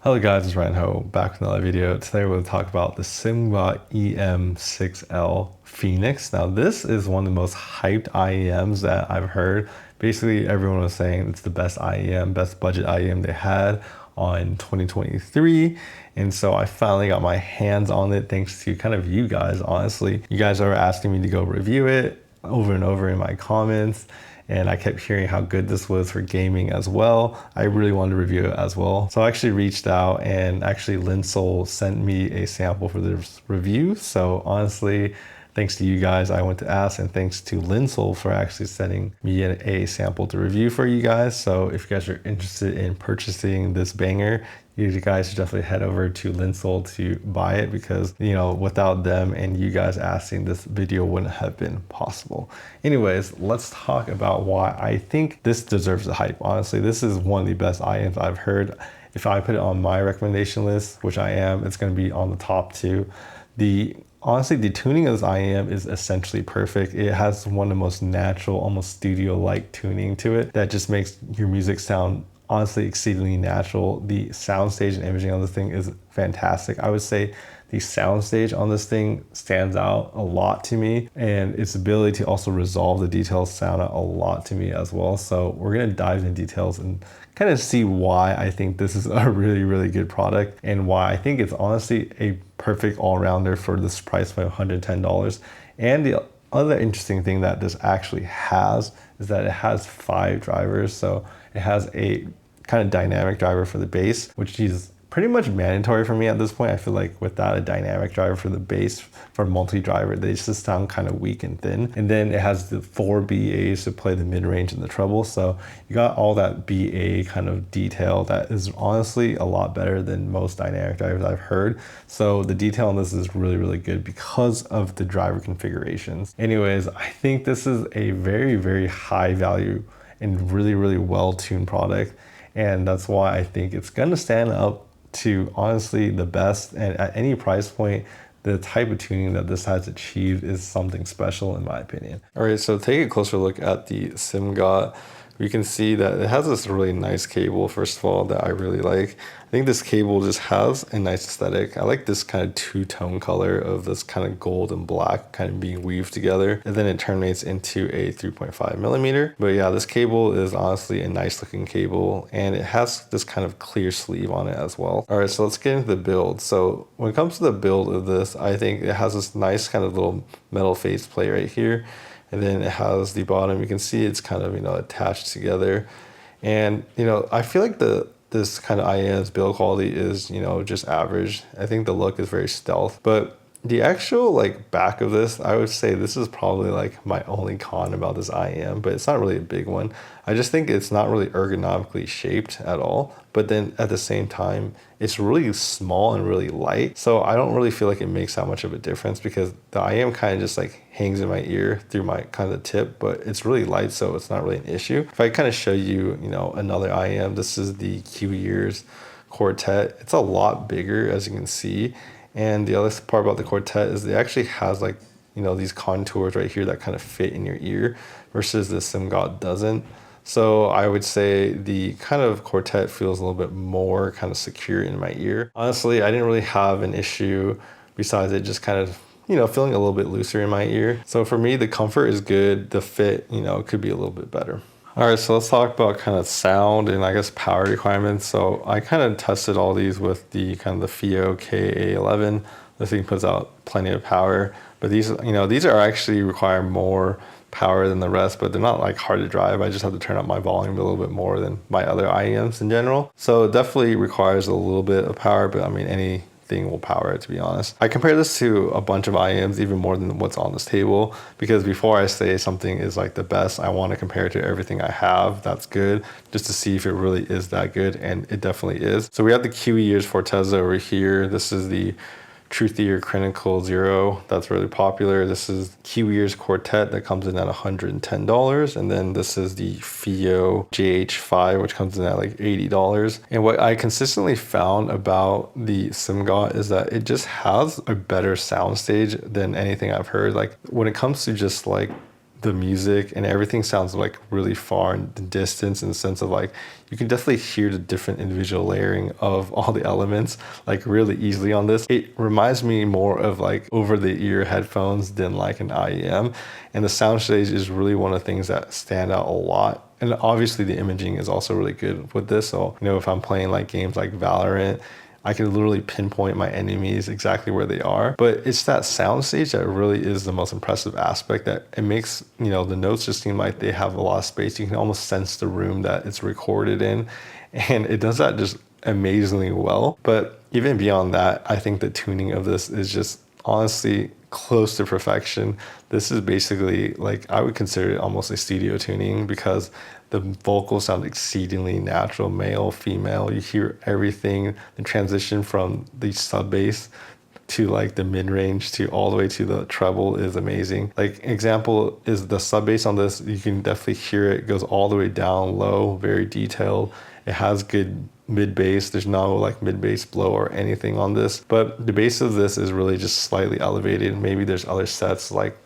Hello guys, it's Ryan Ho back with another video. Today we'll talk about the Simgot EM6L Phoenix. Now this is one of the most hyped IEMs that I've heard. Basically everyone was saying it's the best IEM, best budget IEM they had on 2023. And so I finally got my hands on it thanks to kind of you guys, honestly. You guys are asking me to go review it over and over in my comments. And I kept hearing how good this was for gaming as well. I really wanted to review it as well. So I actually reached out and actually Linsol sent me a sample for this review. So honestly, thanks to you guys, I went to ask, and thanks to Linsol for actually sending me a sample to review for you guys. So if you guys are interested in purchasing this banger, you guys should definitely head over to Linsol to buy it because, you know, without them and you guys asking, this video wouldn't have been possible. Anyways, let's talk about why I think this deserves the hype. Honestly, this is one of the best IEMs I've heard. If I put it on my recommendation list, which I am, it's going to be on the top two. Honestly, the tuning of this IEM is essentially perfect. It has one of the most natural, almost studio-like tuning to it that just makes your music sound honestly exceedingly natural. The soundstage and imaging on this thing is fantastic. I would say the soundstage on this thing stands out a lot to me, and its ability to also resolve the details sound out a lot to me as well. So we're gonna dive into details and kind of see why I think this is a really, really good product and why I think it's honestly a perfect all-rounder for this price point of $110. And the other interesting thing that this actually has is that it has 5 drivers. So it has a kind of dynamic driver for the bass, which is pretty much mandatory for me at this point. I feel like without a dynamic driver for the bass for multi-driver, they just sound kind of weak and thin. And then it has the 4 BAs to play the mid-range and the treble. So you got all that BA kind of detail that is honestly a lot better than most dynamic drivers I've heard. So the detail on this is really, really good because of the driver configurations. Anyways, I think this is a very, very high value and really, really well-tuned product. And that's why I think it's gonna stand up to honestly the best, and at any price point, the type of tuning that this has achieved is something special in my opinion. All right, so take a closer look at the Simgot. You can see that it has this really nice cable, first of all, that I really like. I think this cable just has a nice aesthetic. I like this kind of two-tone color of this kind of gold and black kind of being weaved together. And then it terminates into a 3.5 millimeter. But yeah, this cable is honestly a nice looking cable, and it has this kind of clear sleeve on it as well. All right, so let's get into the build. So when it comes to the build of this, I think it has this nice kind of little metal faceplate right here. And then it has the bottom, you can see it's kind of, attached together. And, I feel like this kind of IEM's build quality is, just average. I think the look is very stealth, but the actual back of this, I would say this is probably my only con about this IEM, but it's not really a big one. I just think it's not really ergonomically shaped at all. But then at the same time, it's really small and really light. So I don't really feel like it makes that much of a difference because the IEM kind of just hangs in my ear through my kind of tip, but it's really light, so it's not really an issue. If I kind of show you, another IEM, this is the Q-Ears Quartet. It's a lot bigger, as you can see. And the other part about the Quartet is it actually has these contours right here that kind of fit in your ear versus the Simgot doesn't. So I would say the kind of Quartet feels a little bit more kind of secure in my ear. Honestly, I didn't really have an issue besides it just kind of, feeling a little bit looser in my ear. So for me, the comfort is good. The fit, could be a little bit better. All right, so let's talk about kind of sound and I guess power requirements. So I kind of tested all these with the kind of the FIO KA11. This thing puts out plenty of power, but these are actually require more power than the rest, but they're not hard to drive. I just have to turn up my volume a little bit more than my other IEMs in general. So it definitely requires a little bit of power, but I mean, anything will power it, to be honest. I compare this to a bunch of IEMs, even more than what's on this table, because before I say something is the best, I want to compare it to everything I have that's good, just to see if it really is that good, and it definitely is. So we have the Q-Ears Fortezza over here. This is the Truthier Critical Zero, that's really popular. This is Q-Ears Quartet that comes in at $110. And then this is the FIO JH5, which comes in at $80. And what I consistently found about the Simgot is that it just has a better soundstage than anything I've heard. When it comes to just the music and everything sounds like really far in the distance, in the sense of like you can definitely hear the different individual layering of all the elements like really easily on this. It reminds me more of like over the ear headphones than like an IEM, and the soundstage is really one of the things that stand out a lot. And obviously the imaging is also really good with this. So, you know, if I'm playing like games like Valorant, I can literally pinpoint my enemies exactly where they are. But it's that soundstage that really is the most impressive aspect, that it makes, you know, the notes just seem like they have a lot of space. You can almost sense the room that it's recorded in. And it does that just amazingly well. But even beyond that, I think the tuning of this is just honestly close to perfection. This is basically like, I would consider it almost a studio tuning, because the vocals sound exceedingly natural, male, female. You hear everything. The transition from the sub bass to like the mid range to all the way to the treble is amazing. Like example is the sub bass on this. You can definitely hear it goes all the way down low, very detailed. It has good mid bass. There's no like mid bass blow or anything on this, but the bass of this is really just slightly elevated. Maybe there's other sets like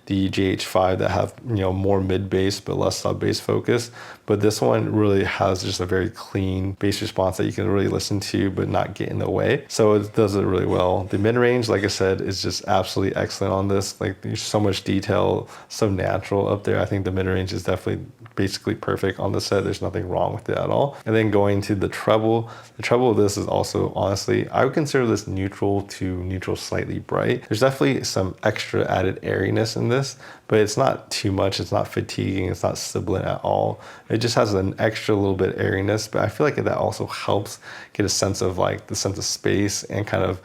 the GH5 that have, you know, more mid bass but less sub bass focus, but this one really has just a very clean bass response that you can really listen to but not get in the way. So it does it really well. The mid range, like I said, is just absolutely excellent on this. Like there's so much detail, so natural up there. I think the mid range is definitely basically perfect on the set. There's nothing wrong with it at all. And then going to the treble of this is also, honestly, I would consider this neutral to neutral slightly bright. There's definitely some extra added airiness in this, but it's not too much. It's not fatiguing. It's not sibilant at all. It just has an extra little bit airiness, but I feel like that also helps get a sense of like the sense of space, and kind of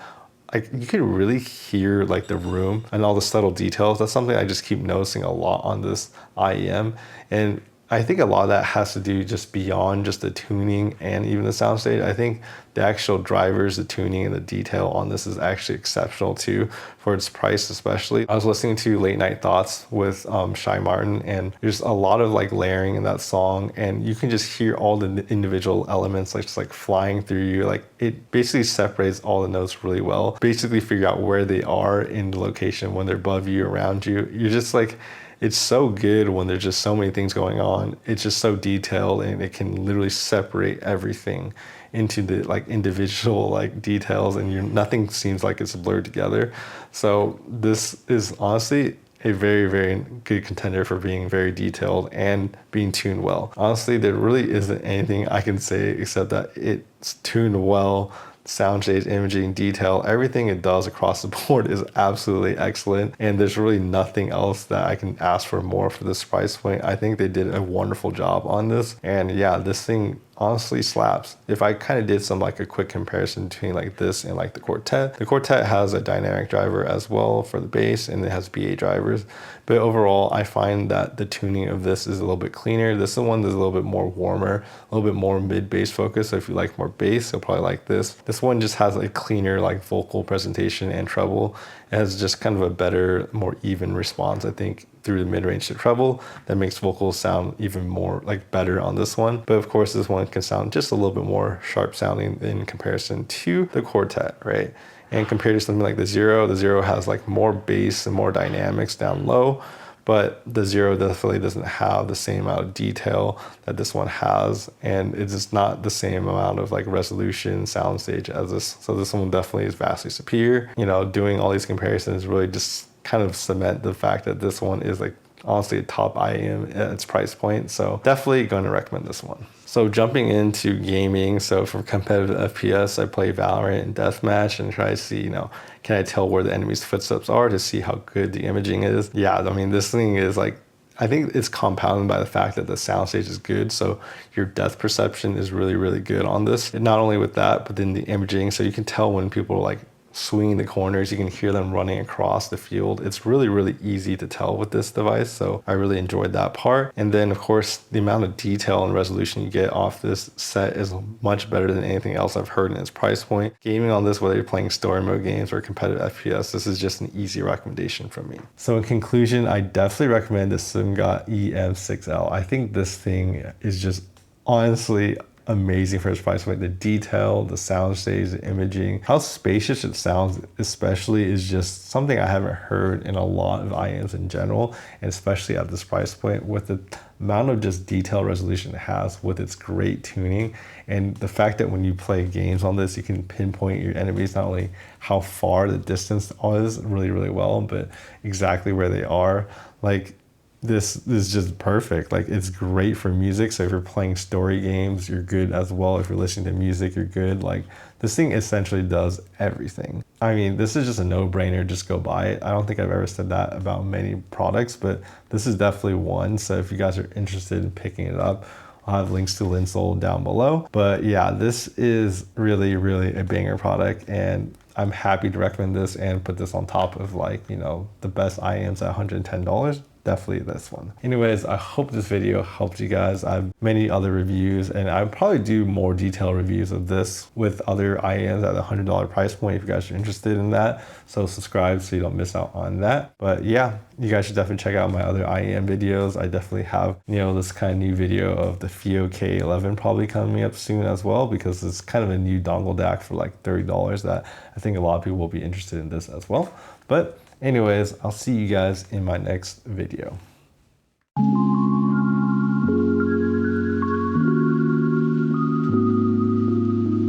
like you can really hear like the room and all the subtle details. That's something I just keep noticing a lot on this IEM. And I think a lot of that has to do just beyond just the tuning and even the soundstage. I think the actual drivers, the tuning, and the detail on this is actually exceptional too, for its price especially. I was listening to Late Night Thoughts with Shy Martin, and there's a lot of like layering in that song, and you can just hear all the individual elements like just like flying through you. Like it basically separates all the notes really well. Basically figure out where they are in the location when they're above you, around you. You're just like, it's so good when there's just so many things going on. It's just so detailed, and it can literally separate everything into the like individual like details, and nothing seems like it's blurred together. So this is honestly a very, very good contender for being very detailed and being tuned well. Honestly, there really isn't anything I can say except that it's tuned well. Soundstage, imaging, detail, everything it does across the board is absolutely excellent, and there's really nothing else that I can ask for more for this price point. I think they did a wonderful job on this, and yeah, this thing honestly slaps. If I kind of did some like a quick comparison between like this and like the Quartet has a dynamic driver as well for the bass, and it has BA drivers, but overall I find that the tuning of this is a little bit cleaner. This is the one that's a little bit more warmer, a little bit more mid bass focus. So if you like more bass, you'll probably like this. This one just has a cleaner like vocal presentation and treble. It has just kind of a better, more even response, I think, through the mid-range to treble, that makes vocals sound even more like better on this one. But of course, this one can sound just a little bit more sharp sounding in comparison to the Quartet, right? And compared to something like the Zero has like more bass and more dynamics down low, but the Zero definitely doesn't have the same amount of detail that this one has, and it's just not the same amount of like resolution, soundstage as this. So this one definitely is vastly superior. You know, doing all these comparisons really just kind of cement the fact that this one is like honestly a top IEM at its price point. So definitely going to recommend this one. So jumping into gaming, so for competitive FPS, I play Valorant and Deathmatch and try to see, you know, can I tell where the enemy's footsteps are to see how good the imaging is? Yeah, I mean, this thing is like, I think it's compounded by the fact that the soundstage is good, so your depth perception is really, really good on this. And not only with that, but then the imaging, so you can tell when people are like swinging the corners, you can hear them running across the field. It's really, really easy to tell with this device, so I really enjoyed that part. And then of course, the amount of detail and resolution you get off this set is much better than anything else I've heard in its price point. Gaming on this, whether you're playing story mode games or competitive FPS, this is just an easy recommendation from me. So in conclusion, I definitely recommend the Simgot EM6L. I think this thing is just honestly amazing for its price point. The detail, the sound stage, the imaging, how spacious it sounds especially is just something I haven't heard in a lot of IEMs in general, and especially at this price point with the amount of just detail resolution it has with its great tuning, and the fact that when you play games on this, you can pinpoint your enemies, not only how far the distance is really, really well, but exactly where they are. Like, this is just perfect. Like, it's great for music. So if you're playing story games, you're good as well. If you're listening to music, you're good. Like, this thing essentially does everything. I mean, this is just a no-brainer. Just go buy it. I don't think I've ever said that about many products, but this is definitely one. So if you guys are interested in picking it up, I'll have links to Linsole down below. But yeah, this is really, really a banger product, and I'm happy to recommend this and put this on top of, like, you know, the best IEMs at $110. Definitely this one. Anyways, I hope this video helped you guys. I have many other reviews, and I'll probably do more detailed reviews of this with other IEMs at the $100 price point if you guys are interested in that. So subscribe so you don't miss out on that. But yeah, you guys should definitely check out my other IEM videos. I definitely have, you know, this kind of new video of the FIO K11 probably coming up soon as well, because it's kind of a new dongle DAC for like $30 that I think a lot of people will be interested in this as well. But anyways, I'll see you guys in my next video.